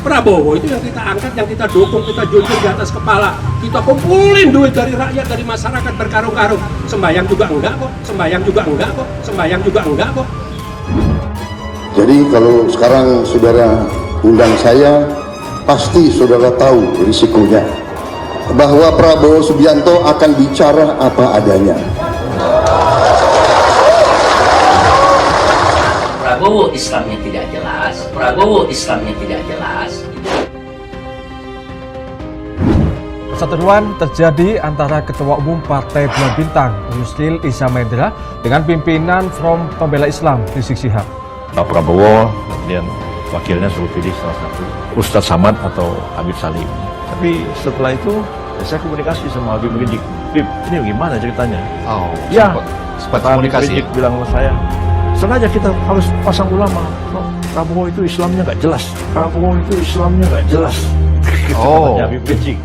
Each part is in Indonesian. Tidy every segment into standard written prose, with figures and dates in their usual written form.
Prabowo itu yang kita angkat, yang kita dukung, kita junjung di atas kepala. Kita kumpulin duit dari rakyat, dari masyarakat berkarung-karung. Sembayang juga enggak kok, sembayang juga enggak kok, sembayang juga enggak kok. Jadi kalau sekarang saudara undang saya, pasti saudara tahu risikonya. Bahwa Prabowo Subianto akan bicara apa adanya. Prabowo Islamnya tidak jelas, Prabowo Islamnya tidak jelas. Perseteruan terjadi antara Ketua Umum Partai Bulan Bintang, Yusril Iza Mahendra, dengan pimpinan Front Pembela Islam, Rizik Syihab. Pak Prabowo, kemudian wakilnya suruh pilih salah satu, Ustadz Samad atau Habib Salim. Tapi setelah itu, saya komunikasi sama Habib Rizik. Habib, ini gimana ceritanya? Oh, ya, sempat Habib komunikasi Rizik bilang ke saya, sengaja kita harus pasang ulama. Prabowo itu Islamnya nggak jelas. Prabowo itu Islamnya nggak jelas. Oh. Habib Rizik.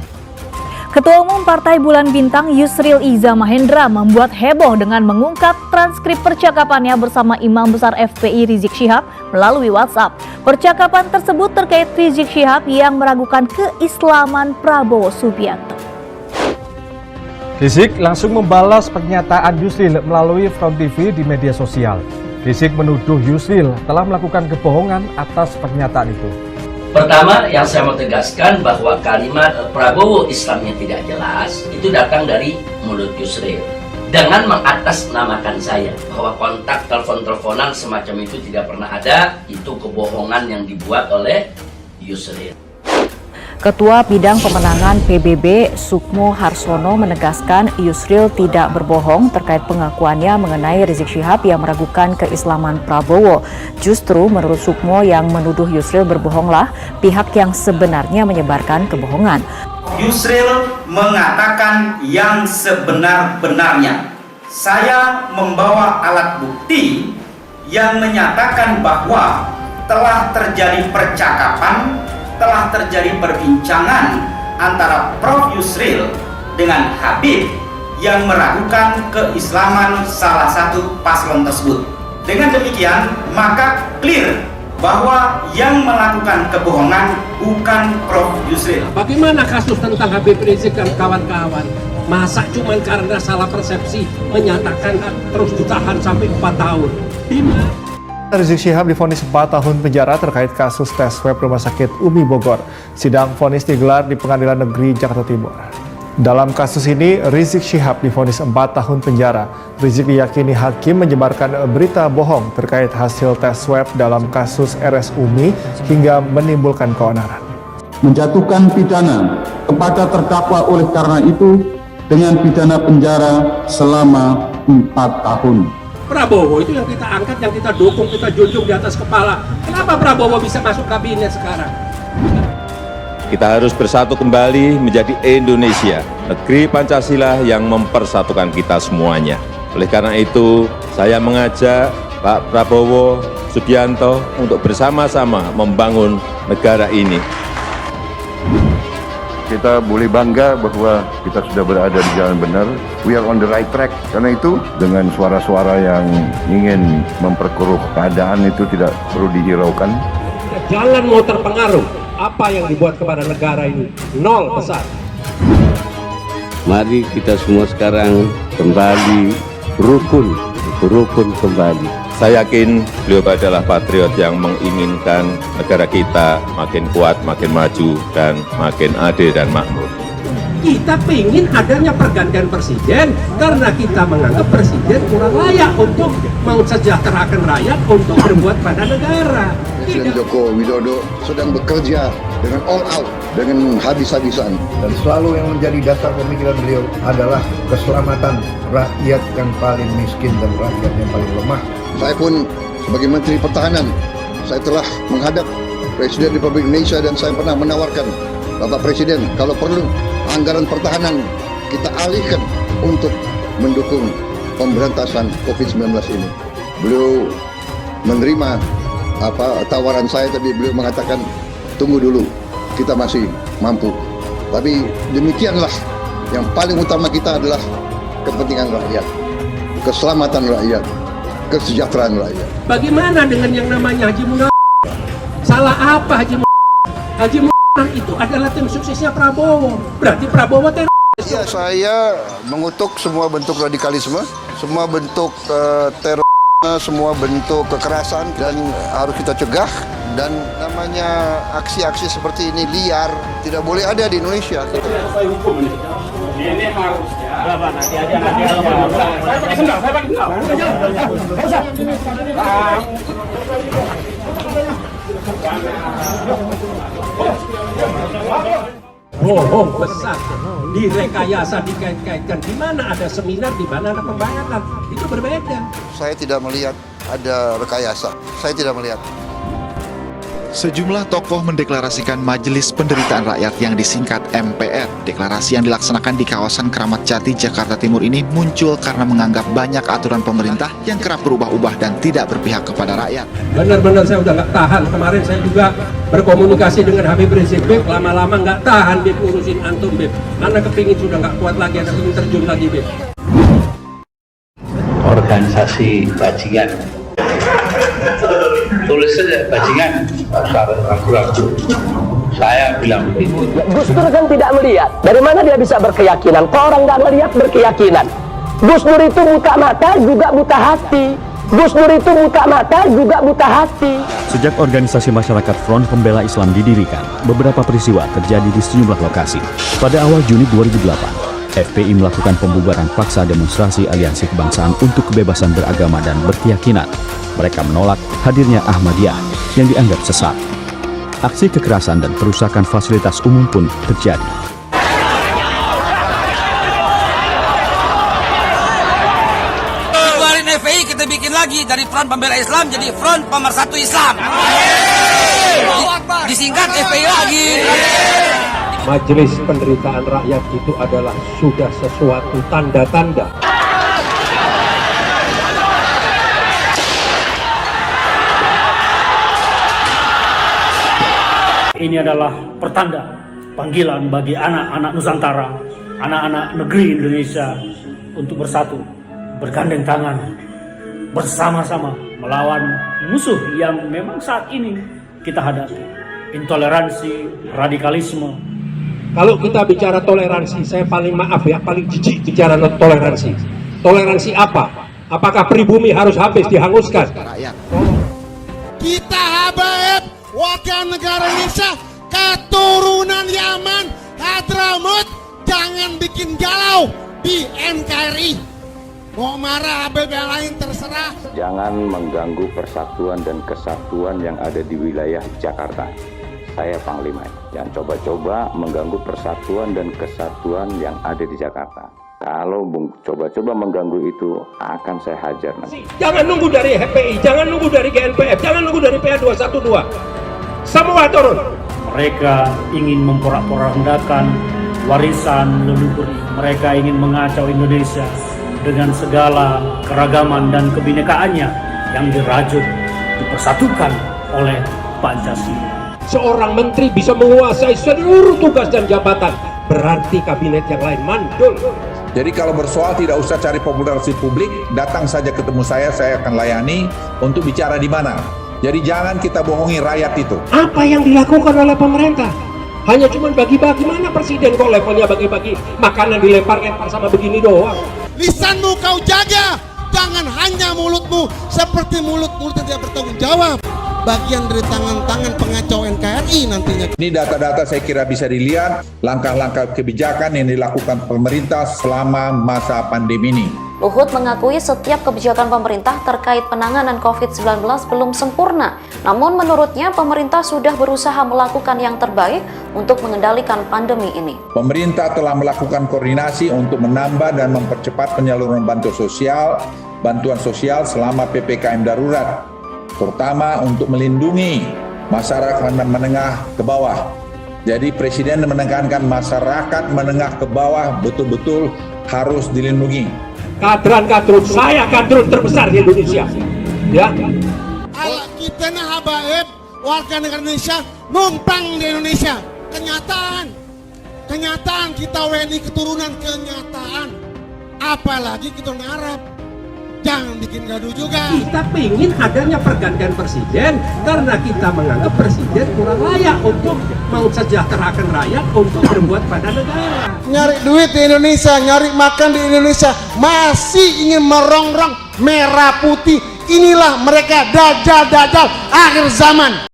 Ketua Umum Partai Bulan Bintang Yusril Iza Mahendra membuat heboh dengan mengungkap transkrip percakapannya bersama Imam Besar FPI Rizik Syihab melalui WhatsApp. Percakapan tersebut terkait Rizik Syihab yang meragukan keislaman Prabowo Subianto. Rizik langsung membalas pernyataan Yusril melalui Front TV di media sosial. Rizik menuduh Yusril telah melakukan kebohongan atas pernyataan itu. Pertama, yang saya mau tegaskan bahwa kalimat Prabowo Islamnya tidak jelas itu datang dari mulut Yusril dengan mengatasnamakan saya bahwa kontak telepon-teleponan semacam itu tidak pernah ada. Itu kebohongan yang dibuat oleh Yusril. Ketua Bidang Pemenangan PBB Sukmo Harsono menegaskan Yusril tidak berbohong terkait pengakuannya mengenai Rizik Syihab yang meragukan keislaman Prabowo. Justru menurut Sukmo yang menuduh Yusril berbohonglah pihak yang sebenarnya menyebarkan kebohongan. Yusril mengatakan yang sebenar-benarnya. Saya membawa alat bukti yang menyatakan bahwa telah terjadi percakapan, telah terjadi perbincangan antara Prof. Yusril dengan Habib yang meragukan keislaman salah satu paslon tersebut. Dengan demikian, maka clear bahwa yang melakukan kebohongan bukan Prof. Yusril. Bagaimana kasus tentang Habib Rizik dan kawan-kawan? Masa cuma karena salah persepsi menyatakan terus ditahan sampai 4 tahun? Rizik Syihab divonis 4 tahun penjara terkait kasus tes swab Rumah Sakit Umi Bogor. Sidang vonis digelar di Pengadilan Negeri Jakarta Timur. Dalam kasus ini, Rizik Syihab divonis 4 tahun penjara. Rizik diyakini hakim menyebarkan berita bohong terkait hasil tes swab dalam kasus RS Umi hingga menimbulkan keonaran. Menjatuhkan pidana kepada terdakwa oleh karena itu dengan pidana penjara selama 4 tahun. Prabowo itu yang kita angkat, yang kita dukung, kita junjung di atas kepala. Kenapa Prabowo bisa masuk kabinet sekarang? Kita harus bersatu kembali menjadi Indonesia, negeri Pancasila yang mempersatukan kita semuanya. Oleh karena itu, saya mengajak Pak Prabowo Subianto untuk bersama-sama membangun negara ini. Kita boleh bangga bahwa kita sudah berada di jalan benar. We are on the right track. Karena itu, dengan suara-suara yang ingin memperkeruh keadaan itu tidak perlu dihiraukan. Jangan mau terpengaruh. Apa yang dibuat kepada negara ini? Nol besar. Mari kita semua sekarang kembali rukun kembali. Saya yakin beliau adalah patriot yang menginginkan negara kita makin kuat, makin maju, dan makin adil dan makmur. Kita ingin adanya pergantian presiden karena kita menganggap presiden kurang layak untuk mensejahterakan rakyat, untuk berbuat pada negara. Presiden Joko Widodo sedang bekerja dengan all out, dengan habis-habisan. Dan selalu yang menjadi dasar pemikiran beliau adalah keselamatan rakyat yang paling miskin dan rakyat yang paling lemah. Saya pun sebagai Menteri Pertahanan, saya telah menghadap Presiden Republik Indonesia dan saya pernah menawarkan, Bapak Presiden, kalau perlu anggaran pertahanan kita alihkan untuk mendukung pemberantasan COVID-19 ini. Beliau menerima tawaran saya, tapi beliau mengatakan tunggu dulu, kita masih mampu. Tapi demikianlah, yang paling utama kita adalah kepentingan rakyat, keselamatan rakyat, kesejahteraan rakyat. Bagaimana dengan yang namanya Haji Munawar? Salah apa Haji Munawar? Haji Muhammad itu adalah tim suksesnya Prabowo. Berarti Prabowo teroris. Ya, saya mengutuk semua bentuk radikalisme, semua bentuk terorisme, semua bentuk kekerasan, dan harus kita cegah. Dan namanya aksi-aksi seperti ini liar, tidak boleh ada di Indonesia. Ini harusnya. Bohong besar, direkayasa, dikait-kaitkan. Di mana ada seminar, di mana ada pembayaran, itu berbeda. Saya tidak melihat ada rekayasa, saya tidak melihat. Sejumlah tokoh mendeklarasikan Majelis Penderitaan Rakyat yang disingkat MPR. Deklarasi yang dilaksanakan di kawasan Keramat Jati, Jakarta Timur ini muncul karena menganggap banyak aturan pemerintah yang kerap berubah-ubah dan tidak berpihak kepada rakyat. Benar-benar saya udah nggak tahan. Kemarin saya juga berkomunikasi dengan Habib Rizik, Beb, lama-lama nggak tahan Beb ngurusin antum, Beb. Karena kepingin sudah nggak kuat lagi, ada kepingin terjun lagi, Beb. Organisasi bajingan. Tulis saja bajingan, ragu-ragu. Saya bilang begitu. Gus Dur kan tidak melihat. Dari mana dia bisa berkeyakinan? Kok orang nggak melihat berkeyakinan? Gus Dur itu buta mata juga buta hati. Gus Dur itu buta mata juga buta hati. Sejak organisasi masyarakat Front Pembela Islam didirikan, beberapa peristiwa terjadi di sejumlah lokasi. Pada awal Juni 2008, FPI melakukan pembubaran paksa demonstrasi Aliansi Kebangsaan untuk Kebebasan Beragama dan Berkeyakinan. Mereka menolak hadirnya Ahmadiyah yang dianggap sesat. Aksi kekerasan dan perusakan fasilitas umum pun terjadi. Keluarin FPI, kita bikin lagi dari Front Pembela Islam jadi Front Pemersatu Islam. Disingkat FPI lagi. Majelis Penderitaan Rakyat itu adalah sudah sesuatu tanda-tanda. Ini adalah pertanda panggilan bagi anak-anak Nusantara, anak-anak negeri Indonesia untuk bersatu, bergandeng tangan, bersama-sama melawan musuh yang memang saat ini kita hadapi. Intoleransi, radikalisme. Kalau kita bicara toleransi, saya paling maaf ya, paling jijik bicara toleransi. Toleransi apa? Apakah pribumi harus habis dihanguskan? Kita habaib warga negara Indonesia, keturunan Yaman, Hadramut, jangan bikin galau di NKRI. Mau marah habaib yang lain terserah. Jangan mengganggu persatuan dan kesatuan yang ada di wilayah Jakarta. Saya Panglima, jangan coba-coba mengganggu persatuan dan kesatuan yang ada di Jakarta. Kalau coba-coba mengganggu itu, akan saya hajar nanti. Jangan nunggu dari HPI, jangan nunggu dari GNPF, jangan nunggu dari PA212. Semua turun. Mereka ingin memporak-porandakan warisan leluhur. Mereka ingin mengacau Indonesia dengan segala keragaman dan kebinekaannya yang dirajut, dipersatukan oleh Pancasila. Seorang menteri bisa menguasai seluruh tugas dan jabatan, berarti kabinet yang lain mandul. Jadi kalau bersoal tidak usah cari popularitas publik, datang saja ketemu saya akan layani untuk bicara di mana. Jadi jangan kita bohongi rakyat itu. Apa yang dilakukan oleh pemerintah? Hanya cuma bagi-bagi. Mana presiden kok levelnya bagi-bagi? Makanan dilempar-lempar sama begini doang. Lisanmu kau jaga, jangan hanya mulutmu seperti mulut-mulut yang tidak bertanggung jawab. Bagian dari tangan-tangan pengacau NKRI nantinya. Ini data-data saya kira bisa dilihat langkah-langkah kebijakan yang dilakukan pemerintah selama masa pandemi ini. Luhut mengakui setiap kebijakan pemerintah terkait penanganan COVID-19 belum sempurna. Namun menurutnya pemerintah sudah berusaha melakukan yang terbaik untuk mengendalikan pandemi ini. Pemerintah telah melakukan koordinasi untuk menambah dan mempercepat penyaluran bantuan sosial selama PPKM darurat, terutama untuk melindungi masyarakat menengah ke bawah. Jadi Presiden menekankan masyarakat menengah ke bawah betul-betul harus dilindungi. Kadrun, saya kadrun terbesar di Indonesia. Ya. Ala kita nah habaib warga negara Indonesia numpang di Indonesia. Kenyataan kita WNI keturunan kenyataan. Apalagi kita Arab. jangan bikin gaduh juga. Kita ingin adanya pergantian presiden karena kita menganggap presiden kurang layak untuk mensejahterakan rakyat, untuk berbuat pada negara. Nyari duit di Indonesia, nyari makan di Indonesia, masih ingin merongrong merah putih. Inilah mereka dajjal-dajjal akhir zaman.